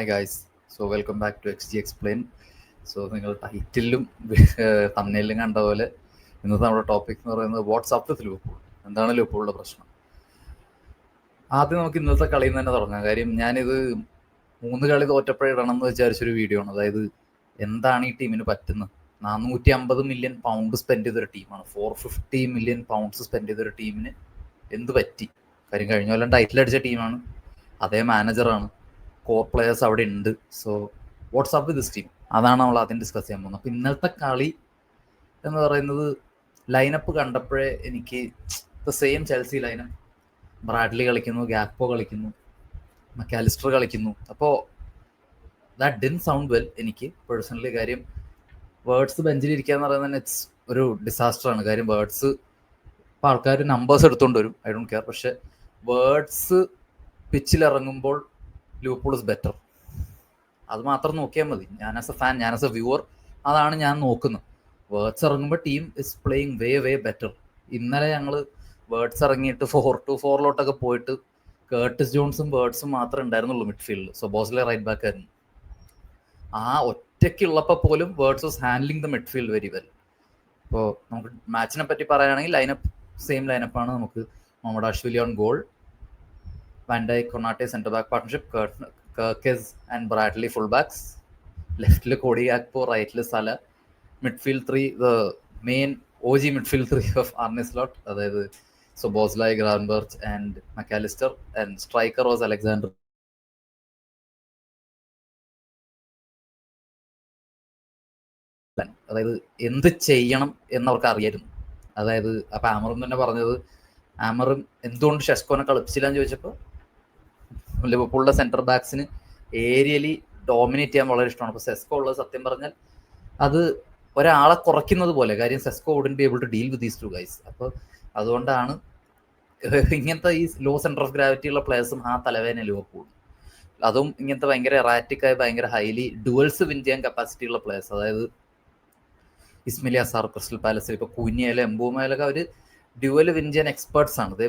Hi guys, so welcome back to XG Explain. So നിങ്ങൾ ടൈറ്റിലും തമ്മിലും കണ്ട പോലെ ഇന്നത്തെ നമ്മുടെ ടോപ്പിക് എന്ന് പറയുന്നത് വാട്ട്സ്ആപ്പ് വിത്ത് ലിവർപൂൾ. എന്താണ് ലിവർപൂളിൻ്റെ പ്രശ്നം? ആദ്യം നമുക്ക് ഇന്നത്തെ കളിയിൽ നിന്ന് തന്നെ തുടങ്ങാം. കാര്യം ഞാനിത് 3 കളി തോറ്റപ്പോഴിടണമെന്ന് വിചാരിച്ചൊരു വീഡിയോ ആണ്. അതായത് എന്താണ് ഈ ടീമിന് പറ്റുന്നത്. 450 മില്യൺ പൗണ്ട് സ്പെൻഡ് ചെയ്തൊരു ടീമാണ്. 450 മില്യൺ പൗണ്ട്സ് സ്പെൻഡ് ചെയ്തൊരു ടീമിന് എന്ത് പറ്റി? കാര്യം കഴിഞ്ഞ കൊല്ലം ടൈറ്റിൽ അടിച്ച ടീമാണ്, അതേ മാനേജറാണ്, കോർ പ്ലെയേഴ്സ് അവിടെ ഉണ്ട്. So WhatsApp with this team, അതാണ് നമ്മൾ ആദ്യം ഡിസ്കസ് ചെയ്യാൻ പോകുന്നത്. അപ്പോൾ ഇന്നത്തെ കളി എന്ന് പറയുന്നത് ലൈനപ്പ് കണ്ടപ്പോഴേ എനിക്ക് the same Chelsea lineup. Bradley കളിക്കുന്നു, ഗ്യാക്പോ കളിക്കുന്നു, മക്കാലിസ്റ്റർ കളിക്കുന്നു. അപ്പോൾ ദാറ്റ് ഡിൻ സൗണ്ട് വെൽ എനിക്ക് പേഴ്സണലി. കാര്യം വേർഡ്സ് ബെഞ്ചിലിരിക്കുക എന്ന് പറയുന്നത് തന്നെ ഇറ്റ്സ് ഒരു ഡിസാസ്റ്ററാണ്. കാര്യം വേർഡ്സ് ഇപ്പോൾ ആൾക്കാർ നമ്പേഴ്സ് എടുത്തുകൊണ്ട് വരും, ഐ ഡോണ്ട് കെയർ. പക്ഷെ വേർഡ്സ് പിച്ചിലിറങ്ങുമ്പോൾ ലിവർപൂൾ ഇസ് ബെറ്റർ. അത് മാത്രം നോക്കിയാൽ മതി. ഞാൻ ആസ് എ ഫാൻ, ഞാൻ ആസ് എ വ്യൂവർ, അതാണ് ഞാൻ നോക്കുന്നത്. വേർഡ്സ് ഇറങ്ങുമ്പോൾ team is playing way better. ഇന്നലെ ഞങ്ങൾ വേർഡ്സ് ഇറങ്ങിയിട്ട് 4-4 പോയിട്ട് കേർട്ടിസ് ജോൺസും വേർഡ്സും മാത്രമേ ഉണ്ടായിരുന്നുള്ളൂ മിഡ്ഫീൽഡിൽ. സോ ബോസ്ലെ റൈറ്റ് ബാക്ക് ആയിരുന്നു. ആ ഒറ്റയ്ക്കുള്ളപ്പോൾ പോലും Wirtz was handling the midfield very well. ഇപ്പോൾ നമുക്ക് മാച്ചിനെ പറ്റി പറയുകയാണെങ്കിൽ ലൈനപ്പ് സെയിം ലൈനപ്പാണ്. നമുക്ക് Mamardashvili on goal, van Dijk Konate centre back partnership, Kerkez and Bradley full backs, ലെഫ്റ്റിൽ കോഡി ഗാക്പോ, റൈറ്റിൽ Salah, midfield 3 the main OG midfield 3 of Arne Slot, അതായത് Szoboszlai, Gravenberch and Mac Allister, and striker was Alexander. അതായത് എന്ത് ചെയ്യണം എന്നവർക്ക് അറിയായിരുന്നു. അതായത് അപ്പം ആമറും തന്നെ പറഞ്ഞത്, ആമറും എന്തുകൊണ്ട് ഷെസ്കോനെ കളിപ്പിച്ചില്ല എന്ന് ചോദിച്ചപ്പോൾ ലിവർപൂളിലെ സെൻറ്റർ ബാക്സിന് ഏരിയലി ഡോമിനേറ്റ് ചെയ്യാൻ വളരെ ഇഷ്ടമാണ്. അപ്പോൾ സെസ്കോ ഉള്ളത് സത്യം പറഞ്ഞാൽ അത് ഒരാളെ കുറയ്ക്കുന്നത് പോലെ. കാര്യം Sesko wouldn't be able to deal with these two guys. അപ്പോൾ അതുകൊണ്ടാണ് ഇങ്ങനത്തെ ഈ ലോ സെൻറ്റർ ഓഫ് ഗ്രാവിറ്റി ഉള്ള പ്ലേയേഴ്സും ആ തലവേദന ലിവർപൂൾ. അതും ഇങ്ങനത്തെ ഭയങ്കര എറാറ്റിക്കായി ഭയങ്കര ഹൈലി ഡുവൽസ് വിൻ ചെയ്യാൻ കപ്പാസിറ്റി ഉള്ള പ്ലേയേഴ്സ്. അതായത് ഇസ്മിലി അസാർ ക്രിസ്റ്റൽ പാലസിൽ, ഇപ്പോൾ കുഞ്ഞിയായാലും എംബൂമയിലൊക്കെ അവർ ഡ്യുവൽ വിൻ ചെയ്യാൻ എക്സ്പേർട്സ് ആണ്.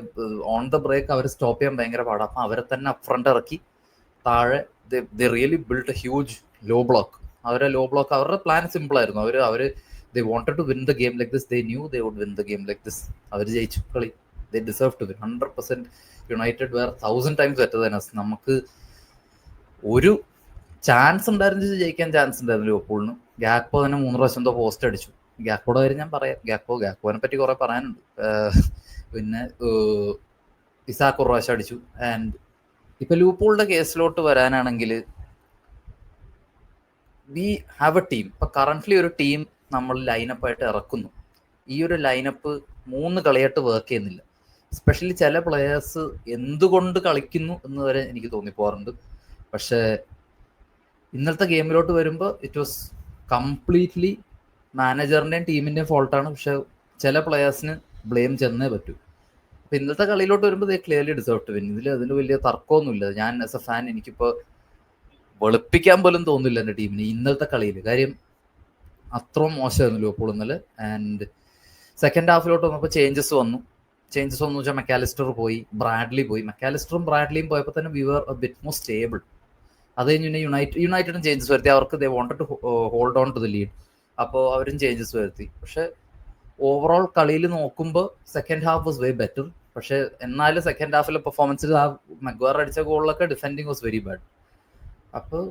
ഓൺ ദ ബ്രേക്ക് അവർ സ്റ്റോപ്പ് ചെയ്യാൻ ഭയങ്കര പാടാണ്. അപ്പം അവരെ തന്നെ അപ്രണ്ട് ഇറക്കി താഴെ the really build a huge low block. അവരുടെ ലോ ബ്ലോക്ക്, അവരുടെ പ്ലാൻ സിമ്പിൾ ആയിരുന്നു. അവർ they wanted to win the game like this. They knew they would win the game like this. അവർ ജയിച്ചു കളി. They deserve to win 100%. United were 1000 times better than us. നമുക്ക് ഒരു chance ഉണ്ടായിരുന്നു, ജയിക്കാൻ ചാൻസ് ഉണ്ടായിരുന്നു ലിവർപൂളിന്. ഗ്യാക്പോ തന്നെ 3 പ്രാവശ്യം എന്തോ പോസ്റ്റ് അടിച്ചു. ഗ്യാക്പോയുടെ കാര്യം ഞാൻ പറയാം. ഗ്യാക്പോനെ പറ്റി കുറേ പറയാനുണ്ട്. പിന്നെ ഇസാക്ക് ഒരു പ്രാവശ്യം അടിച്ചു. ആൻഡ് ഇപ്പം ലിവർപൂളിൻ്റെ കേസിലോട്ട് വരാനാണെങ്കിൽ വി ഹാവ് എ ടീം. ഇപ്പം കറൻ്റ്ലി ഒരു ടീം നമ്മൾ ലൈനപ്പായിട്ട് ഇറക്കുന്നു. ഈ ഒരു ലൈനപ്പ് 3 കളിയായിട്ട് വർക്ക് ചെയ്യുന്നില്ല. എസ്പെഷ്യലി ചില പ്ലെയേഴ്സ് എന്തുകൊണ്ട് കളിക്കുന്നു എന്ന് വരെ എനിക്ക് തോന്നിപ്പോറുണ്ട്. പക്ഷേ ഇന്നലത്തെ ഗെയിമിലോട്ട് വരുമ്പോൾ ഇറ്റ് വാസ് കംപ്ലീറ്റ്ലി മാനേജറിൻ്റെയും ടീമിൻ്റെയും ഫോൾട്ടാണ്. പക്ഷെ ചില പ്ലെയേഴ്സിന് ബ്ലെയിം ചെന്നേ പറ്റൂ. അപ്പോൾ ഇന്നത്തെ കളിയിലോട്ട് വരുമ്പോൾ ദേ ക്ലിയർലി ഡിസേർവ് ടു വിൻ. അതിൽ വലിയ തർക്കമൊന്നുമില്ല. ഞാൻ ആസ് എ ഫാൻ എനിക്കിപ്പോൾ വെളുപ്പിക്കാൻ പോലും തോന്നില്ല എൻ്റെ ടീമിന് ഇന്നലത്തെ കളിയിൽ. കാര്യം അത്രയും മോശമായിരുന്നു ലിവർപൂൾ ഇന്നലെ. ആൻഡ് സെക്കൻഡ് ഹാഫിലോട്ട് വന്നപ്പോൾ ചേഞ്ചസ് വന്നു വെച്ചാൽ മെക്കാലിസ്റ്റർ പോയി, ബ്രാഡ്ലി പോയി. മെക്കാലിസ്റ്ററും ബ്രാഡ്ലിയും പോയപ്പോൾ തന്നെ we were a bit more stable. അത് കഴിഞ്ഞ് പിന്നെ യുണൈറ്റഡും ചേഞ്ചസ് വരുത്തി. അവർക്ക് they wanted to hold on to the lead. അപ്പോൾ അവരും ചേഞ്ചസ് വരുത്തി. പക്ഷെ ഓവറോൾ കളിയിൽ നോക്കുമ്പോൾ second half was way better. പക്ഷെ എന്നാലും സെക്കൻഡ് ഹാഫിലെ പെർഫോമൻസിൽ ആ മഗ്വാർ അടിച്ച ഗോളിലൊക്കെ ഡിഫെൻഡിങ് വാസ് വെരി ബാഡ്. അപ്പോൾ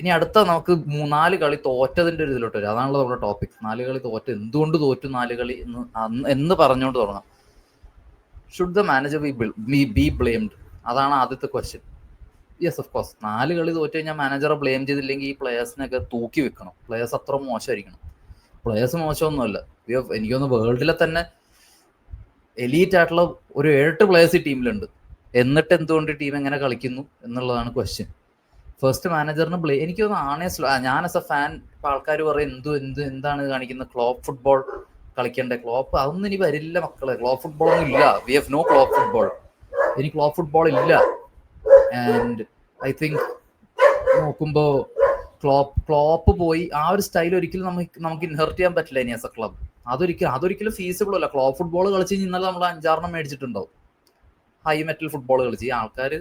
ഇനി അടുത്ത നമുക്ക് 4 കളി തോറ്റതിൻ്റെ ഒരു ഇതിലോട്ട് വരും. അതാണല്ലോ നമ്മുടെ ടോപ്പിക്. 4 കളി തോറ്റ്, എന്തുകൊണ്ട് തോറ്റു 4 കളി എന്ന് പറഞ്ഞുകൊണ്ട് തുടങ്ങാം. Should the manager B blamed? അതാണ് ആദ്യത്തെ ക്വസ്റ്റ്യൻ. Yes, of course. 4 കളി തോറ്റു കഴിഞ്ഞാൽ മാനേജറെ ബ്ലെയിം ചെയ്തില്ലെങ്കിൽ ഈ പ്ലെയേഴ്സിനൊക്കെ തൂക്കി വെക്കണം. പ്ലെയേഴ്സ് അത്ര മോശമായിരിക്കണം. പ്ലെയേഴ്സ് മോശമൊന്നുമല്ല. എനിക്കൊന്ന് വേൾഡിലെ തന്നെ എലീറ്റ് ആയിട്ടുള്ള ഒരു 7 പ്ലെയേഴ്സ് ഈ ടീമിലുണ്ട്. എന്നിട്ട് എന്തുകൊണ്ട് ടീം എങ്ങനെ കളിക്കുന്നു എന്നുള്ളതാണ് ക്വസ്റ്റ്യൻ. First മാനേജറിന് blame. എനിക്കൊന്ന് ഞാൻ ആസ് എ ഫാൻ, ഇപ്പം ആൾക്കാർ പറയും എന്താണ് കാണിക്കുന്നത്, ക്ലോപ്പ് ഫുട്ബോൾ കളിക്കണ്ടേ. ക്ലോപ്പ് അതൊന്നും ഇനി വരില്ല മക്കളെ. ക്ലോപ്പ് ഫുട്ബോൾ ഒന്നും ഇല്ല. We have no Klopp football. ഇനി ക്ലോപ്പ് ഫുട്ബോൾ ഇല്ല. ആൻഡ് ഐ തിങ്ക് നോക്കുമ്പോൾ ക്ലോപ്പ് പോയി. ആ ഒരു സ്റ്റൈൽ ഒരിക്കലും നമുക്ക് ഇൻഹെർട്ട് ചെയ്യാൻ പറ്റില്ല ഇനി ആസ് എ ക്ലബ്. അതൊരിക്കലും ഫീസിബിൾ അല്ല. ക്ലോപ്പ് ഫുട്ബോൾ കളിച്ച് ഇന്നലെ നമ്മൾ 5-6 മേടിച്ചിട്ടുണ്ടാവും. ഹൈ മെറ്റൽ ഫുട്ബോൾ കളിച്ച് ഈ ആൾക്കാർ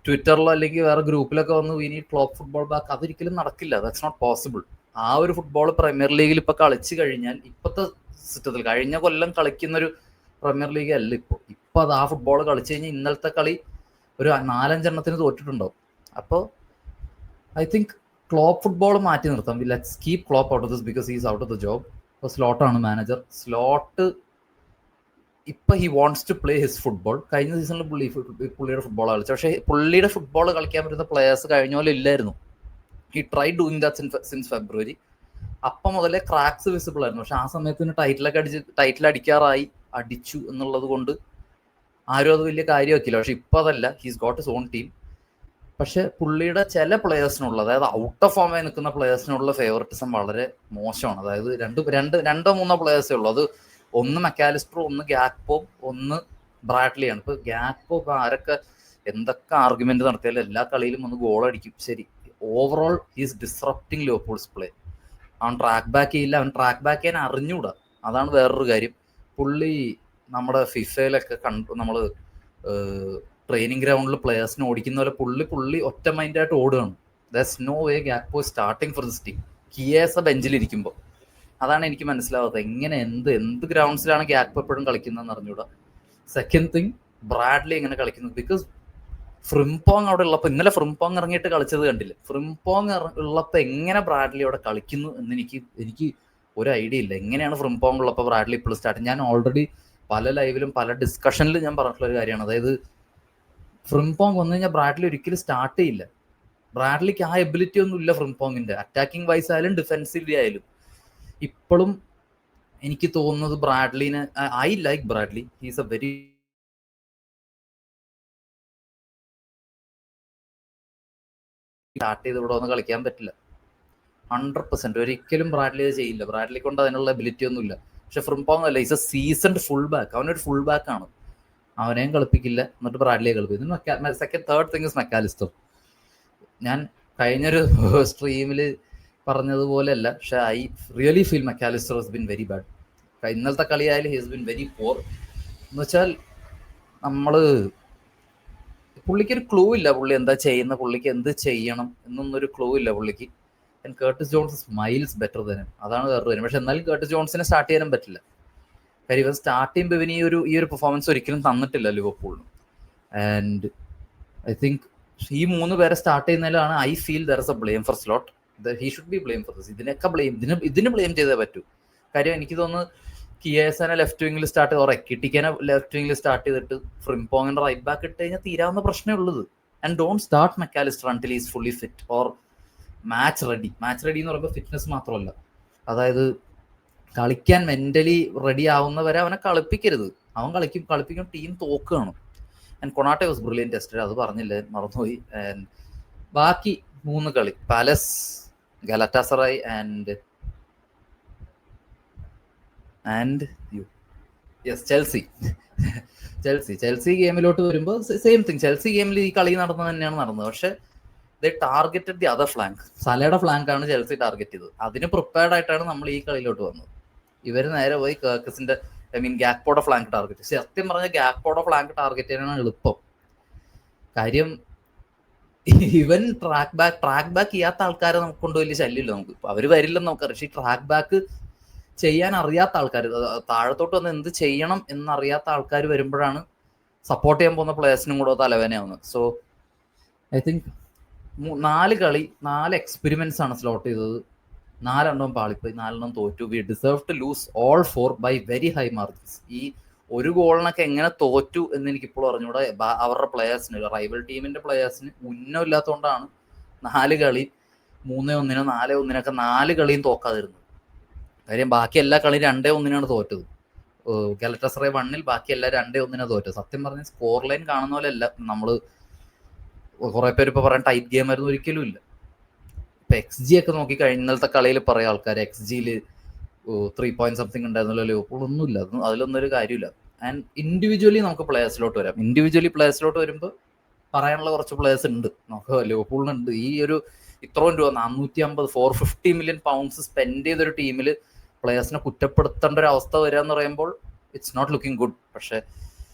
ട്വിറ്ററിലോ അല്ലെങ്കിൽ വേറെ ഗ്രൂപ്പിലൊക്കെ വന്ന് we need Klopp football back, അതൊരിക്കലും നടക്കില്ല. That's not possible. ആ ഒരു ഫുട്ബോൾ പ്രീമിയർ ലീഗിൽ ഇപ്പൊ കളിച്ചു കഴിഞ്ഞാൽ ഇപ്പോഴത്തെ സിസ്റ്റത്തിൽ കഴിഞ്ഞ കൊല്ലം കളിക്കുന്നൊരു പ്രീമിയർ ലീഗ് അല്ല ഇപ്പൊ അത് ആ ഫുട്ബോൾ കളിച്ചു കഴിഞ്ഞാൽ ഇന്നലത്തെ കളി ഒരു 4-5 തോറ്റിട്ടുണ്ടാവും. അപ്പോൾ ഐ തിങ്ക് ക്ലോപ്പ് ഫുട്ബോൾ മാറ്റി നിർത്താം. Let's keep Klopp out of this because he's out of the job. ഇപ്പോൾ സ്ലോട്ടാണ് മാനേജർ. സ്ലോട്ട് ഇപ്പൊ he wants to play his football. കഴിഞ്ഞ സീസണിൽ പുള്ളിയുടെ ഫുട്ബോൾ കളിച്ചു, പക്ഷേ പുള്ളിയുടെ ഫുട്ബോൾ കളിക്കാൻ പറ്റുന്ന പ്ലേയേഴ്സ് കഴിഞ്ഞ പോലെ ഇല്ലായിരുന്നു. He try doing that since February. അപ്പം മുതലേ ക്രാക്സ് വിസിബിൾ ആയിരുന്നു. പക്ഷെ ആ സമയത്തിന് ടൈറ്റിൽ അടിച്ചു എന്നുള്ളത് കൊണ്ട് ആരും അത് വലിയ കാര്യമാക്കില്ല. പക്ഷെ ഇപ്പൊ അതല്ല, he's got his own team. പക്ഷെ പുള്ളിയുടെ ചില പ്ലേയേഴ്സിനുള്ള, അതായത് ഔട്ട് ഓഫ് ഫോമായി നിൽക്കുന്ന പ്ലേയേഴ്സിനുള്ള ഫേവറിറ്റിസം വളരെ മോശമാണ്. അതായത് രണ്ടോ മൂന്നോ പ്ലേയേഴ്സേ ഉള്ളൂ. അത് ഒന്ന് മെക്കാലിസ്റ്റർ, ഒന്ന് ഗ്യാക്പോ, ഒന്ന് ബ്രാഡ്ലിയാണ്. ഇപ്പൊ ഗ്യാക്പോ ഇപ്പൊ ആരൊക്കെ എന്തൊക്കെ ആർഗ്യുമെന്റ് നടത്തിയാലും എല്ലാ കളിയിലും ഒന്ന് ഗോൾ അടിക്കും. ശരി, ഓവറോൾ ഹീസ് ഡിസ്റപ്റ്റിംഗ് ലിവർപൂൾസ് പ്ലേ. അവൻ ട്രാക്ക് ബാക്ക് ചെയ്യില്ല, അവൻ ട്രാക്ക് ബാക്ക് ചെയ്യാൻ അറിഞ്ഞൂടാ. അതാണ് വേറൊരു കാര്യം. പുള്ളി നമ്മുടെ ഫിഫയിലൊക്കെ നമ്മൾ ട്രെയിനിങ് ഗ്രൗണ്ടിൽ പ്ലേയേഴ്സിനെ ഓടിക്കുന്ന പോലെ പുള്ളി ഒറ്റ മൈൻഡായിട്ട് ഓടുകയാണ്. That's no way Gakpo starting for this team. Chiesa ബെഞ്ചിലിരിക്കുമ്പോൾ അതാണ് എനിക്ക് മനസ്സിലാവാത്തത്. എങ്ങനെ എന്ത് ഗ്രൗണ്ട്സിലാണ് ഗ്യാക്പോ എപ്പോഴും കളിക്കുന്നതെന്ന് അറിഞ്ഞൂടാ. സെക്കൻഡ് തിങ്, ബ്രാഡ്ലി എങ്ങനെ കളിക്കുന്നത്? ബിക്കോസ് ഫ്രിംപോങ് അവിടെ ഉള്ളപ്പോൾ, ഇന്നലെ ഫ്രിംപോങ് ഇറങ്ങിയിട്ട് കളിച്ചത് കണ്ടില്ല. ഫ്രിംപോങ് ഉള്ളപ്പോൾ എങ്ങനെ ബ്രാഡ്ലി അവിടെ കളിക്കുന്നു എന്ന് എനിക്ക് ഒരു ഐഡിയ ഇല്ല. എങ്ങനെയാണ് ഫ്രിംപോങ് ഉള്ളപ്പോൾ ബ്രാഡ്ലി ഇപ്പോൾ സ്റ്റാർട്ട്? ഞാൻ ഓൾറെഡി പല ലൈവിലും പല ഡിസ്കഷനിലും ഞാൻ പറഞ്ഞിട്ടുള്ള ഒരു കാര്യമാണ്. അതായത് ഫ്രിംപോങ് വന്നു കഴിഞ്ഞാൽ ബ്രാഡ്ലി ഒരിക്കലും സ്റ്റാർട്ട് ചെയ്യില്ല. ബ്രാഡ്ലിക്ക് ആ എബിലിറ്റി ഒന്നും ഇല്ല ഫ്രിംപോങ്ങിന്റെ. അറ്റാക്കിംഗ് വൈസ് ആയാലും ഡിഫെൻസീവ്ലി ആയാലും ഇപ്പോഴും എനിക്ക് തോന്നുന്നത് ബ്രാഡ്ലിനെ, I like Bradley. He's a very start ചെയ്ത് ഇവിടെ ഒന്നും കളിക്കാൻ പറ്റില്ല 100%. ഒരിക്കലും ബ്രാഡ്ലി അത് ചെയ്യില്ല. ബ്രാഡ്ലി കൊണ്ട് അതിനുള്ള എബിലിറ്റി ഒന്നും ഇല്ല. പക്ഷെ ഫ്രിംപോങ് അല്ല, is a seasoned full back. അവനൊരു ഫുൾ ബാക്ക് ആണ്. അവനെയും കളിപ്പിക്കില്ല, എന്നിട്ട് ബ്രാഡ്ലിയെ കളിപ്പിക്കും. Third thing is Mac Allister. ഞാൻ കഴിഞ്ഞൊരു സ്ട്രീമിൽ പറഞ്ഞതുപോലെയല്ല, പക്ഷെ I really feel Mac Allister has been very bad. ഇന്നലത്തെ കളിയായാലും he has been very poor. എന്ന് വെച്ചാൽ പുള്ളിക്കൊരു ക്ലൂ ഇല്ല. പുള്ളി എന്താ ചെയ്യുന്ന, പുള്ളിക്ക് എന്ത് ചെയ്യണം എന്നൊന്നൊരു ക്ലൂ ഇല്ല പുള്ളിക്ക്. And Curtis Jones miles better തന്നെ. അതാണ് വേറൊരു കാര്യം. പക്ഷെ എന്നാലും കേർട്ടിസ് ജോൺസിനെ സ്റ്റാർട്ട് ചെയ്യാനും പറ്റില്ല. കാര്യം ഇവൻ സ്റ്റാർട്ട് ചെയ്യുമ്പോൾ ഇവന് ഈ ഒരു പെർഫോമൻസ് ഒരിക്കലും തന്നിട്ടില്ല ലിവർപൂളിന്. ആൻഡ് ഐ തിങ്ക് ഈ 3 പേരെ സ്റ്റാർട്ട് ചെയ്യുന്നതിലാണ് I feel there is a blame for Slot. He should be blame for this. ഇതിന് ബ്ലെയിം ചെയ്തേ പറ്റൂ. കാര്യം എനിക്ക് തോന്നുന്നു കിയേസനെ ലെഫ്റ്റ് വിങ്ങിൽ സ്റ്റാർട്ട് ചെയ്ത്, എക്കിട്ടിക്കനെ ലെഫ്റ്റ് വിങ്ങിൽ സ്റ്റാർട്ട് ചെയ്തിട്ട് ഫ്രിംപോങ്ങിന്റെ റൈറ്റ് ബാക്ക് ഇട്ട് കഴിഞ്ഞാൽ തീരാവുന്ന പ്രശ്നമേ ഉള്ളത്. And don't start Mac Allister until is fully fit or match ready എന്ന് പറയുമ്പോൾ ഫിറ്റ്നസ് മാത്രമല്ല, അതായത് കളിക്കാൻ മെന്റലി റെഡി ആവുന്നവരെ അവനെ കളിപ്പിക്കരുത്. അവൻ കളിപ്പിക്കും ടീം തോക്കുകയാണ്. And Konate was brilliant tested, അത് പറഞ്ഞില്ല, മറന്നുപോയി. ആൻഡ് ബാക്കി 3 കളി പാലസ്, ഗലാറ്റാസറായി ആൻഡ് ചെൽസി ഗെയിമിലോട്ട് വരുമ്പോൾ സെയിം തിങ്. ചെൽസി ഗെയിമിൽ ഈ കളി തന്നെയാണ് നടന്നത്. പക്ഷെ they targeted the other flank. സലയുടെ ഫ്ലാങ്കാണ് ചെൽസി ടാർഗറ്റ് ചെയ്തത്. അതിന് പ്രിപ്പയർഡ് ആയിട്ടാണ് നമ്മൾ ഈ കളിയിലോട്ട് വന്നത്. ഇവർ നേരെ പോയി കേർക്കസിന്റെ ഗ്യാക്പോടെ ഫ്ലാങ്ക് ടാർഗറ്റ്. സത്യം പറഞ്ഞാൽ ഗ്യാക്പോടെ ഫ്ലാങ്ക് ടാർഗറ്റ് ചെയ്യാനാണ് എളുപ്പം. കാര്യം ഇവൻ ട്രാക്ക് ബാക്ക് ചെയ്യാത്ത ആൾക്കാരെ നമുക്ക് കൊണ്ട് വലിയ ശല്യമില്ല. നമുക്ക് അവർ വരില്ലെന്ന് നമുക്കറിയാം. പക്ഷേ ഈ ട്രാക്ക് ബാക്ക് ചെയ്യാൻ അറിയാത്ത ആൾക്കാർ, താഴത്തോട്ട് വന്ന് എന്ത് ചെയ്യണം എന്നറിയാത്ത ആൾക്കാർ വരുമ്പോഴാണ് സപ്പോർട്ട് ചെയ്യാൻ പോകുന്ന പ്ലേയേഴ്സിനും കൂടെ തലവേനയാവുന്നത്. സോ ഐ തിങ്ക് 4 കളി 4 എക്സ്പെരിമെന്റ്സ് ആണ് സ്ലോട്ട് ചെയ്തത്. 4 പാളിപ്പോയി, 4 തോറ്റു. We deserve to lose all 4 by very high margins. ഈ ഒരു ഗോളിനൊക്കെ എങ്ങനെ തോറ്റു എന്ന് എനിക്കിപ്പോൾ അറിഞ്ഞൂടെ. അവരുടെ പ്ലേയേഴ്സിന്, റൈവൽ ടീമിന്റെ പ്ലേയേഴ്സിന് ഉന്നമില്ലാത്തതുകൊണ്ടാണ് 4 കളി 3-1, 4-1 4 കളിയും തോക്കാതിരുന്നത്. കാര്യം ബാക്കി എല്ലാ കളിയും 2-1 തോറ്റത്. ഗലറ്റസറേ 1-ൽ ബാക്കി എല്ലാം 2-1 തോറ്റത്. സത്യം പറഞ്ഞ സ്കോർ ലൈൻ കാണുന്ന പോലെ അല്ല. നമ്മള് കുറെ പേര് ഇപ്പൊ പറയാൻ ടൈറ്റ് ഗെയിം ആയിരുന്നു, ഒരിക്കലും ഇല്ല. ഇപ്പൊ XG ഒക്കെ നോക്കി ഇന്നലത്തെ കളിയിൽ പറയാം ആൾക്കാർ XGയിൽ 3 പോയിന്റ് സംതിങ് ഉണ്ടായിരുന്നല്ലോ ലിവർപൂൾ. ഒന്നുമില്ല, അതിലൊന്നും ഒരു കാര്യമില്ല. ആൻഡ് ഇൻഡിവിജ്വലി നമുക്ക് പ്ലേയേഴ്സിലോട്ട് വരാം. ഇൻഡിവിജ്വലി പ്ലേയേഴ്സിലോട്ട് വരുമ്പോൾ പറയാനുള്ള കുറച്ച് പ്ലേയേഴ്സ് ഉണ്ട്. നമുക്ക് ലിവർപൂളിനുണ്ട്. ഈ ഒരു ഇത്രയും രൂപ 450 million pounds സ്പെൻഡ് ചെയ്തൊരു ടീമിൽ പ്ലേയേഴ്സിനെ കുറ്റപ്പെടുത്തേണ്ട ഒരു അവസ്ഥ വരിക എന്ന് പറയുമ്പോൾ ഇറ്റ്സ് നോട്ട് ലുക്കിംഗ് ഗുഡ്. പക്ഷെ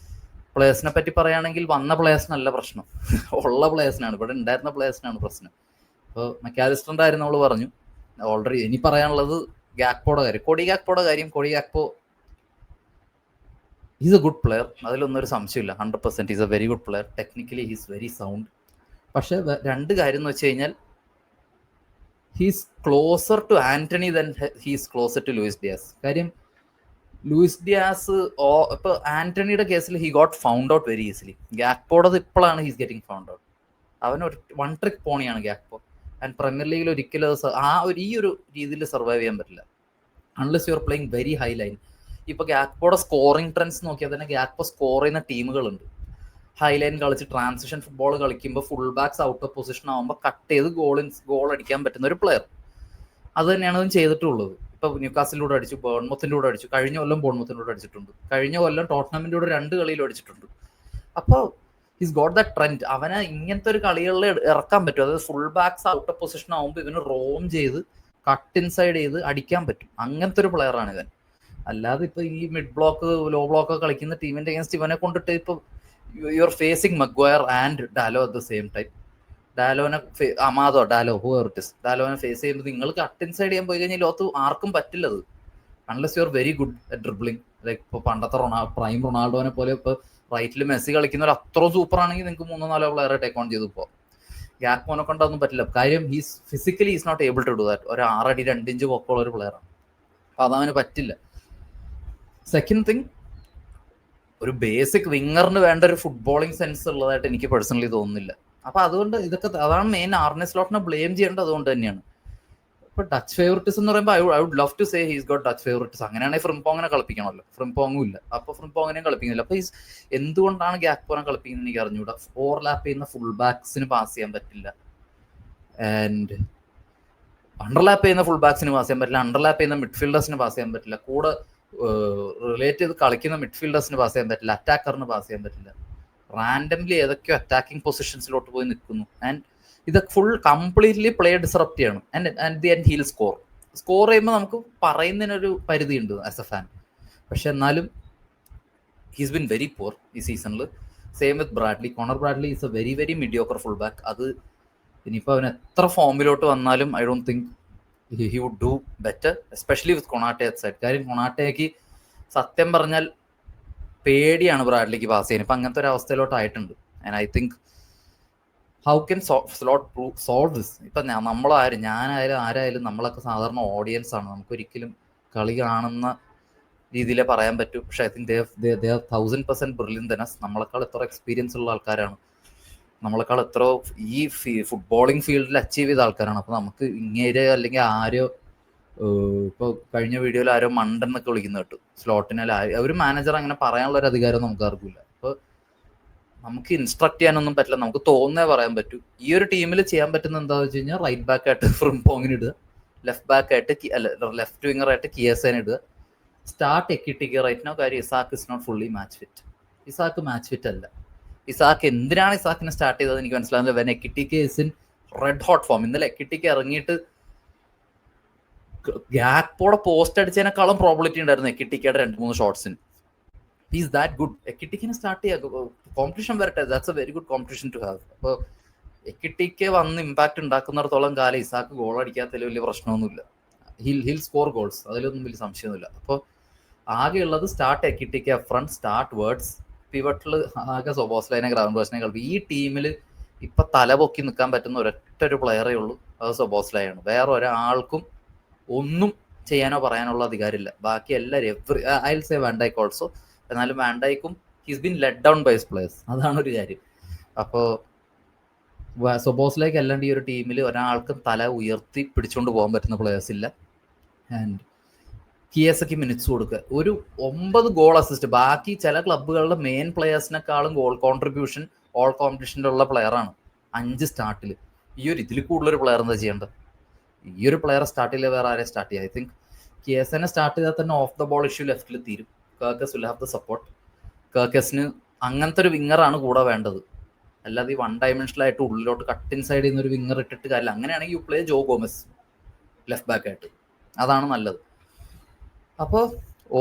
പ്ലേയേഴ്സിനെ പറ്റി പറയുകയാണെങ്കിൽ വന്ന പ്ലേയേഴ്സിനല്ല പ്രശ്നം, ഉള്ള പ്ലേയേഴ്സിനാണ്, ഇവിടെ ഉണ്ടായിരുന്ന പ്ലേയേഴ്സിനാണ് പ്രശ്നം. ഇപ്പോൾ മെക്കാലിസ്റ്ററിൻ്റെ കാര്യം നമ്മൾ പറഞ്ഞു ഓൾറെഡി. ഇനി പറയാനുള്ളത് ഗാക്പോയുടെ കാര്യം, Cody Gakpo is a good player, അതിലൊന്നും ഒരു സംശയമില്ല. 100% is a very good player. Technically he's very sound. പക്ഷെ രണ്ട് കാര്യം എന്ന് വെച്ച് കഴിഞ്ഞാൽ he's closer to Antony than he's closer to Luis Diaz. കാര്യം ലൂയിസ് ഡിയാസ് ഇപ്പൊ ആന്റണിയുടെ കേസിൽ he got found out very easily. ഗാക്പോടത് ഇപ്പോഴാണ് ഹീസ് ഗെറ്റിംഗ് ഫൗണ്ട് ഔട്ട്. അവൻ ഒരു വൺ ട്രിക്ക് പോണിയാണ് ഗാക്പോ. ആൻഡ് പ്രീമിയർ ലീഗിൽ ഒരിക്കലും ഈ ഒരു രീതിയിൽ സർവൈവ് ചെയ്യാൻ പറ്റില്ല unless you are playing very high line. ഇപ്പൊ ഗാക്പോയുടെ സ്കോറിംഗ് ട്രെൻഡ്സ് നോക്കിയാൽ തന്നെ ഗാക്പോ സ്കോർ ചെയ്യുന്ന ടീമുകളുണ്ട്. ഹൈ ലൈൻ കളിച്ച് ട്രാൻസിഷൻ ഫുട്ബോൾ കളിക്കുമ്പോൾ full backs out of position ആകുമ്പോൾ കട്ട് ചെയ്ത് ഗോൾ അടിക്കാൻ പറ്റുന്ന ഒരു പ്ലെയർ. അത് തന്നെയാണ് അവൻ ചെയ്തിട്ടുള്ളത്. ഇപ്പൊ ന്യൂകാസിലൂടെ അടിച്ചു, ബോൺമത്തിൻ്റെ കൂടെ അടിച്ചു, കഴിഞ്ഞ കൊല്ലം ബോൺമത്തിൻ്റെ കൂടെ അടിച്ചിട്ടുണ്ട്, കഴിഞ്ഞ കൊല്ലം ടോട്ടനമിൻ്റെ കൂടെ 2 കളിയിലും അടിച്ചിട്ടുണ്ട്. അപ്പോൾ ഹിസ് ഗോട്ട് ദ ട്രെൻഡ്. അവനെ ഇങ്ങനത്തെ ഒരു കളികളിൽ ഇറക്കാൻ പറ്റും. അതായത് full backs out of position ആകുമ്പോൾ ഇവന് റോം ചെയ്ത് കട്ട് ഇൻസൈഡ് ചെയ്ത് അടിക്കാൻ പറ്റും. അങ്ങനത്തെ ഒരു പ്ലെയറാണ് ഇവൻ. അല്ലാതെ ഇപ്പൊ ഈ മിഡ് ബ്ലോക്ക് ലോ ബ്ലോക്ക് കളിക്കുന്ന ടീമിന്റെ അഗേൻസ്റ്റ് ഇവനെ കൊണ്ടിട്ട് ഇപ്പൊ you are facing Maguire and Dalot at the same time. ഡാലോനെ ഡാലോനെ ഫേസ് ചെയ്യുമ്പോൾ നിങ്ങൾ കട്ട് ഇൻസൈഡ് ചെയ്യാൻ പോയി കഴിഞ്ഞാൽ ലോകത്ത് ആർക്കും പറ്റില്ലത് unless you are very good at dribbling. Like ഇപ്പോൾ പണ്ടത്തെ പ്രൈം റൊണാൾഡോനെ പോലെ ഇപ്പോൾ റൈറ്റിൽ മെസ്സി കളിക്കുന്നവർ അത്രയും സൂപ്പർ ആണെങ്കിൽ നിങ്ങൾക്ക് 3-4 പ്ലെയറെ ടേക്ക് ഓൺ ചെയ്തു. ഇപ്പോൾ ഗാക്പോനെ കൊണ്ടൊന്നും പറ്റില്ല. കാര്യം he's physically is not able to do that. ഒരു 6 അടി 2 ഇഞ്ച് പൊക്കമുള്ള ഒരു പ്ലെയറാണ്. അപ്പോൾ അതവന് പറ്റില്ല. സെക്കൻഡ് തിങ്, ഒരു ബേസിക് വിങ്ങറിന് വേണ്ട ഒരു ഫുട്ബോളിംഗ് സെൻസ് ഉള്ളതായിട്ട് എനിക്ക് പേഴ്സണലി തോന്നുന്നില്ല. അപ്പൊ അതുകൊണ്ട് അതാണ് മെയിൻ ആർനെ സ്ലോട്ടിനെ ബ്ലെയിം ചെയ്യേണ്ടത്. അതുകൊണ്ട് തന്നെയാണ്. ഇപ്പൊ ഡച്ച് ഫേവറിറ്റിസം എന്ന് പറയുമ്പോൾ I would love to say he's got Dutch favouritism. അങ്ങനെയാണെങ്കിൽ ഫ്രിംപോങ്ങിനെ കളിപ്പിക്കണമല്ലോ. ഫ്രിംപോങ്ങും ഇല്ല, അപ്പൊ ഫ്രിംപോങ്ങിനെയും കളിപ്പിക്കുന്നില്ല. അപ്പൊ എന്തുകൊണ്ടാണ് ഗാക്പോനെ കളിപ്പിക്കുന്നത് എനിക്ക് അറിഞ്ഞൂടാ. ഓവർലാപ്പ് ചെയ്യുന്ന ഫുൾ ബാക്സിന് പാസ് ചെയ്യാൻ പറ്റില്ല, ആൻഡ് അണ്ടർലാപ്പ് ചെയ്യുന്ന ഫുൾ ബാക്സിന് പാസ് ചെയ്യാൻ പറ്റില്ല, അണ്ടർലാപ്പ് ചെയ്യുന്ന മിഡ്ഫീൽഡേഴ്സിന് പാസ് ചെയ്യാൻ പറ്റില്ല, കൂടെ റിലേറ്റ് ചെയ്ത് കളിക്കുന്ന മിഡ്ഫീൽഡേഴ്സിന് പാസ് ചെയ്യാൻ പറ്റില്ല, അറ്റാക്കറിന് പാസ് ചെയ്യാൻ പറ്റില്ല. റാൻഡംലി ഏതൊക്കെയോ അറ്റാക്കിംഗ് പൊസിഷൻസിലോട്ട് പോയി നിൽക്കുന്നു. ആൻഡ് ഇതൊക്കെ ഫുൾ കംപ്ലീറ്റ്ലി പ്ലേ ഡിസറപ്റ്റ് ചെയ്യണം. And the end he'll score ചെയ്യുമ്പോൾ നമുക്ക് പറയുന്നതിനൊരു പരിധിയുണ്ട് ആസ് എ ഫാൻ. പക്ഷെ എന്നാലും ഹീസ് ബിൻ വെരി പൂർ ഈ സീസണിൽ. Same with Bradley. Conor Bradley is a very very mediocre full back. അത് ഇനിയിപ്പോൾ അവൻ എത്ര ഫോമിലോട്ട് വന്നാലും I don't think he would do better, especially with Konate at side. കാര്യം കൊണാട്ടയ്ക്ക് സത്യം പറഞ്ഞാൽ പേടിയാണ് ബ്രാഡ്ലിക്ക് പാസ് ചെയ്യാൻ. ഇപ്പം അങ്ങനത്തെ ഒരു അവസ്ഥയിലോട്ടായിട്ടുണ്ട്. And I think how can solve this. ഇപ്പം ഞാനായാലും ആരായാലും നമ്മളൊക്കെ സാധാരണ ഓഡിയൻസ് ആണ്. നമുക്കൊരിക്കലും കളി കാണുന്ന രീതിയിലേ പറയാൻ പറ്റൂ. പക്ഷെ I think they are 1000% brilliant than us. നമ്മളെക്കാൾ എത്ര എക്സ്പീരിയൻസ് ഉള്ള ആൾക്കാരാണ്, നമ്മളെക്കാൾ എത്ര ഈ ഫുട്ബോളിംഗ് ഫീൽഡിൽ അച്ചീവ് ചെയ്ത ആൾക്കാരാണ്. അപ്പോൾ നമുക്ക് ഇങ്ങേരെ അല്ലെങ്കിൽ ആരോ ഇപ്പോൾ കഴിഞ്ഞ വീഡിയോയിൽ ആരോ മണ്ടെന്നൊക്കെ വിളിക്കുന്ന കേട്ടു സ്ലോട്ടിനെ. ഒരു മാനേജർ അങ്ങനെ പറയാനുള്ള ഒരു അധികാരം നമുക്ക് ആർക്കില്ല. അപ്പോൾ നമുക്ക് ഇൻസ്ട്രക്ട് ചെയ്യാനൊന്നും പറ്റില്ല, നമുക്ക് തോന്നുന്നേ പറയാൻ പറ്റൂ. ഈ ഒരു ടീമിൽ ചെയ്യാൻ പറ്റുന്ന എന്താണെന്ന് വെച്ച് കഴിഞ്ഞാൽ റൈറ്റ് ബാക്ക് ആയിട്ട് ഫ്രിംപോങ്ങിന് ഇടുക, ലെഫ്റ്റ് വിങ്ങർ ആയിട്ട് കിയസേനെ ഇടുക, സ്റ്റാർട്ട് എക്കിട്ടിക്ക് റൈറ്റ് നോ. കാര്യം Isak is not fully match fit. Isak match fit അല്ല. ഇസാക്ക് എന്തിനാണ് ഇസാക്കിനെ സ്റ്റാർട്ട് ചെയ്തത് എനിക്ക് മനസ്സിലാകുന്നത്. When Ekitike is in red hot form. ഇന്നലെ എക്കിട്ടിക്ക് ഇറങ്ങിയിട്ട് ഗാക്പോടെ പോസ്റ്റ് അടിച്ചതിനേക്കാളും പ്രോബിലിറ്റി ഉണ്ടായിരുന്നു എക്കിട്ടിക്കയുടെ 2-3 ഷോട്ട്സിന്. Is that good. എക്കിട്ടിക്കിനെ സ്റ്റാർട്ട് ചെയ്യുക, കോമ്പറ്റീഷൻ വരട്ടെ. That's a very good competition to have. അപ്പോൾ എക്കിട്ടിക്ക് വന്ന് ഇമ്പാക്ട് ഉണ്ടാക്കുന്നിടത്തോളം കാലം ഇസാക്ക് ഗോൾ അടിക്കാത്തതിൽ വലിയ പ്രശ്നമൊന്നുമില്ല. ഹിൽ സ്കോർ ഗോൾസ്, അതിലൊന്നും വലിയ സംശയമൊന്നുമില്ല. അപ്പോൾ ആകെയുള്ളത് start Ekitike up front, start Wirtz, പിവട്ടിൽ ആകെ സൊബോസ്ലൈനെ ഗ്രൗണ്ട് വേഴ്സിനെ കളിക്കും. ഈ ടീമിൽ ഇപ്പം തല പൊക്കി നിൽക്കാൻ പറ്റുന്ന ഒരൊറ്റ ഒരു പ്ലെയറേ ഉള്ളൂ, അത് സൊബോസ്ലൈയാണ്. വേറെ ഒരാൾക്കും ഒന്നും ചെയ്യാനോ പറയാനുള്ള അധികാരമില്ല. ബാക്കി എല്ലാവരും I will say van Dijk also. എന്നാലും വാൻഡൈക്കും he's been let down by his players, അതാണ് ഒരു കാര്യം. അപ്പോൾ സൊബോസ്ലൈക്ക് അല്ലാണ്ട് ഈ ഒരു ടീമിൽ ഒരാൾക്കും തല ഉയർത്തി പിടിച്ചുകൊണ്ട് പോകാൻ പറ്റുന്ന പ്ലേയേഴ്സ് ഇല്ല. ആൻഡ് കിയസയ്ക്ക് മിനിറ്റ്സ് കൊടുക്കുക. ഒരു 9 ഗോൾ അസിസ്റ്റ്. ബാക്കി ചില ക്ലബ്ബുകളുടെ മെയിൻ പ്ലെയേഴ്സിനെക്കാളും ഗോൾ കോൺട്രിബ്യൂഷൻ ഓൾ കോമ്പറ്റീഷനിലുള്ള പ്ലെയറാണ് 5 സ്റ്റാർട്ടിൽ. ഈ ഒരു ഇതിൽ കൂടുതലൊരു പ്ലെയർ എന്താ ചെയ്യേണ്ടത്? ഈ ഒരു പ്ലെയറെ സ്റ്റാർട്ട് ചെയ്യില്ല, വേറെ ആരെ സ്റ്റാർട്ട് ചെയ്യുക? ഐ തിങ്ക് കിയസനെ സ്റ്റാർട്ട് ചെയ്താൽ തന്നെ ഓഫ് ദ ബോൾ ഇഷ്യൂ ലെഫ്റ്റിൽ തീരും. കേർക്കസ് വിൽ ഹാവ് ദ സപ്പോർട്ട്. കേർക്കസിന് അങ്ങനത്തെ ഒരു വിങ്ങറാണ് കൂടെ വേണ്ടത്. അല്ലാതെ ഈ 1 ഡയമെൻഷനിലായിട്ട് ഉള്ളിലോട്ട് കട്ട് ഇൻസൈഡ് ചെയ്യുന്ന ഒരു വിങ്ങർ ഇട്ടിട്ട് കാര്യമില്ല. അങ്ങനെയാണെങ്കിൽ you play Joe Gomez left back ആയിട്ട്, അതാണ് നല്ലത്. അപ്പോൾ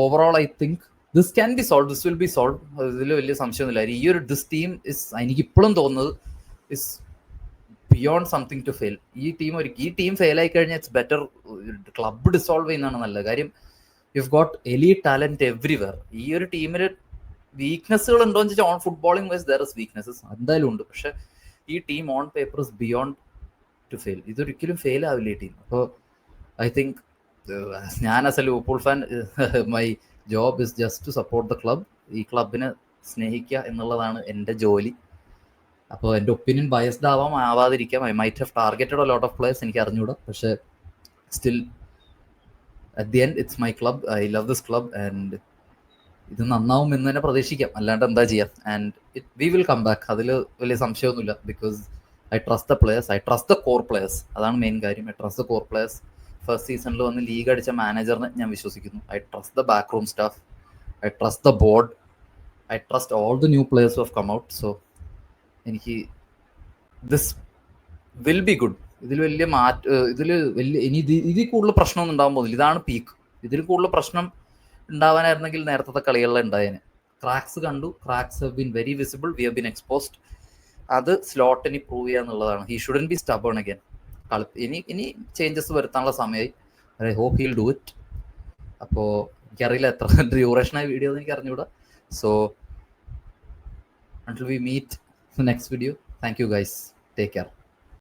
overall I think this can be solve, this will be solve, ഇതിൽ വലിയ സംശയമൊന്നുമില്ല. ഈ ഒരു ദിസ് ടീം ഇസ്, എനിക്ക് ഇപ്പോഴും തോന്നുന്നത് is beyond something to fail. ഈ ടീം ഫെയിൽ ആയി കഴിഞ്ഞാൽ ഇറ്റ്സ് ബെറ്റർ ക്ലബ്ബ് ഡിസോൾവ് ചെയ്യുന്നതാണ് നല്ലത്. കാര്യം you got elite talent everywhere. ഈ ഒരു ടീമിൽ വീക്ക്നെസ്സുകൾ ഉണ്ടോ എന്ന് വെച്ചാൽ on footballing wise there is weaknesses എന്തായാലും ഉണ്ട്. പക്ഷെ ഈ team on paper is beyond to fail. ഇതൊരിക്കലും ഫെയിൽ ആവില്ല ഈ ടീം. അപ്പോൾ ഐ തിങ്ക് ഞാൻ as a Liverpool fan, my job is just to support the club. ഈ ക്ലബിനെ സ്നേഹിക്കുക എന്നുള്ളതാണ് എൻ്റെ ജോലി. അപ്പോൾ എൻ്റെ ഒപ്പീനിയൻ ബയസ്ഡ് ആവാതിരിക്കാം. I might have targeted a lot of players, എനിക്ക് അറിഞ്ഞൂടാ. പക്ഷേ still at the end it's my club, I love this club and ഇത് നന്നാവും എന്ന് തന്നെ പ്രതീക്ഷിക്കാം, അല്ലാണ്ട് എന്താ ചെയ്യാം. And we will come back, അതിൽ വലിയ സംശയമൊന്നുമില്ല. Because I trust the players, I trust the core players, അതാണ് മെയിൻ കാര്യം. I trust the core players. First സീസണിൽ വന്ന് ലീഗ് അടിച്ച മാനേജറിനെ ഞാൻ വിശ്വസിക്കുന്നു. I trust the back room staff, I trust the board, I trust all the new players who have come out. So എനിക്ക് this will be good. ഇതിൽ വലിയ ഇതിൽ കൂടുതൽ പ്രശ്നമൊന്നും ഉണ്ടാകാൻ പോകുന്നില്ല. ഇതാണ് പീക്ക്. ഇതിൽ കൂടുതൽ പ്രശ്നം ഉണ്ടാവാനായിരുന്നെങ്കിൽ നേരത്തെ കളികളിൽ ഉണ്ടായേനെ. ക്രാക്സ് കണ്ടു, cracks have been very visible, we have been exposed. അത് സ്ലോട്ടിന് പ്രൂവ് ചെയ്യുക എന്നുള്ളതാണ്. He shouldn't be stubborn again. ഇനി ചേഞ്ചസ് വരുത്താനുള്ള സമയമായി. I hope he'll do it. അപ്പോൾ എനിക്കറിയില്ല എത്ര ഡ്യൂറേഷനായ വീഡിയോ എന്ന് എനിക്ക് അറിഞ്ഞുകൂടാ. So until we meet the next video, thank you guys, take care.